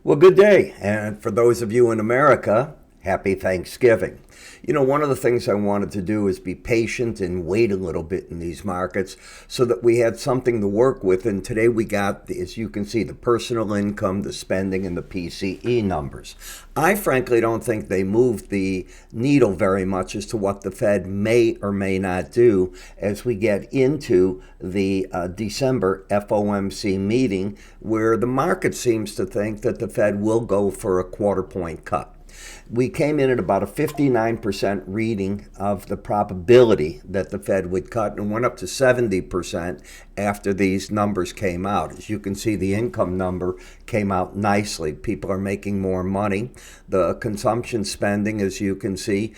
Well, good day. And for those of you in America, happy Thanksgiving. You know, one of the things I wanted to do is be patient and wait a little bit in these markets so that we had something to work with. And today we got, as you can see, the personal income, the spending, and the PCE numbers. I frankly don't think they moved the needle very much as to what the Fed may or may not do as we get into the December FOMC meeting, where the market seems to think that the Fed will go for a quarter-point cut. We came in at about a 59% reading of the probability that the Fed would cut and went up to 70% after these numbers came out. As you can see, the income number came out nicely. People are making more money. The consumption spending, as you can see,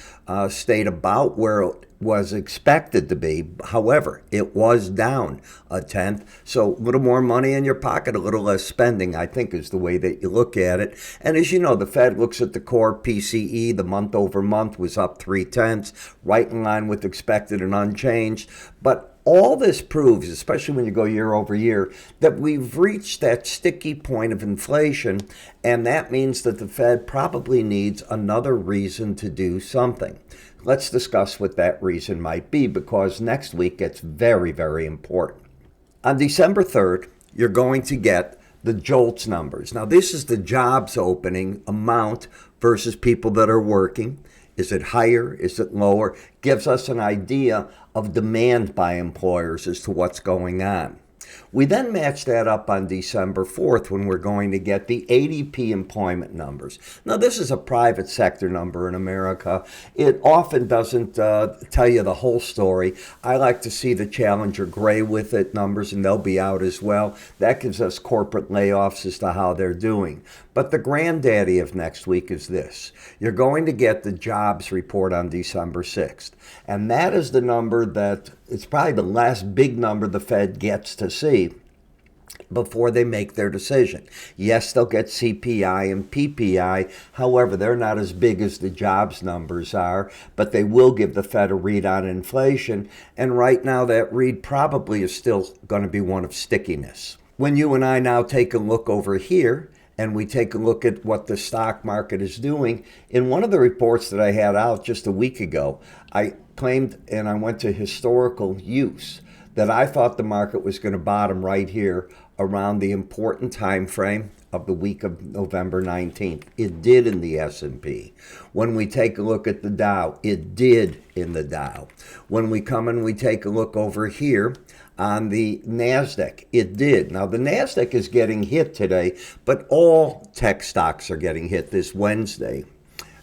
stayed about where it was expected to be. However, it was down a tenth. So a little more money in your pocket, a little less spending, I think is the way that you look at it. And as you know, the Fed looks at the core PCE. The month over month was up 0.3, right in line with expected and unchanged. But all this proves, especially when you go year over year, that we've reached that sticky point of inflation, and that means that the Fed probably needs another reason to do something. Let's discuss what that reason might be, because next week gets very, very important. On December 3rd, you're going to get the JOLTS numbers. Now, this is the jobs opening amount versus people that are working. Is it higher? Is it lower? Gives us an idea of demand by employers as to what's going on. We then match that up on December 4th when we're going to get the ADP employment numbers. Now, this is a private sector number in America. It often doesn't tell you the whole story. I like to see the Challenger Gray with it numbers, and they'll be out as well. That gives us corporate layoffs as to how they're doing. But the granddaddy of next week is this. You're going to get the jobs report on December 6th. And that is the number that it's probably the last big number the Fed gets to see before they make their decision. Yes, they'll get CPI and PPI. However, they're not as big as the jobs numbers are, but they will give the Fed a read on inflation. And right now, that read probably is still going to be one of stickiness. When you and I now take a look over here, and we take a look at what the stock market is doing, in one of the reports that I had out just a week ago, I claimed, and I went to historical use, that I thought the market was going to bottom right here around the important time frame of the week of November 19th. It did in the S&P. When we take a look at the Dow, it did in the Dow. When we come and we take a look over here on the NASDAQ, it did. Now, the NASDAQ is getting hit today, but all tech stocks are getting hit this Wednesday,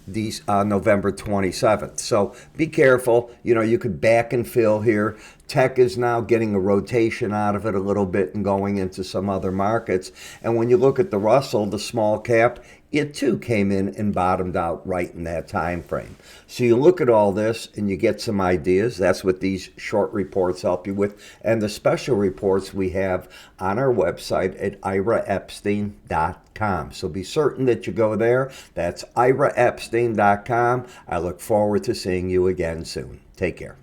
November 27th. So be careful. You know, you could back and fill here. Tech is now getting a rotation out of it a little bit and going into some other markets. And when you look at the Russell, the small cap, it too came in and bottomed out right in that time frame. So you look at all this and you get some ideas. That's what these short reports help you with. And the special reports we have on our website at iraepstein.com. So be certain that you go there. That's iraepstein.com. I look forward to seeing you again soon. Take care.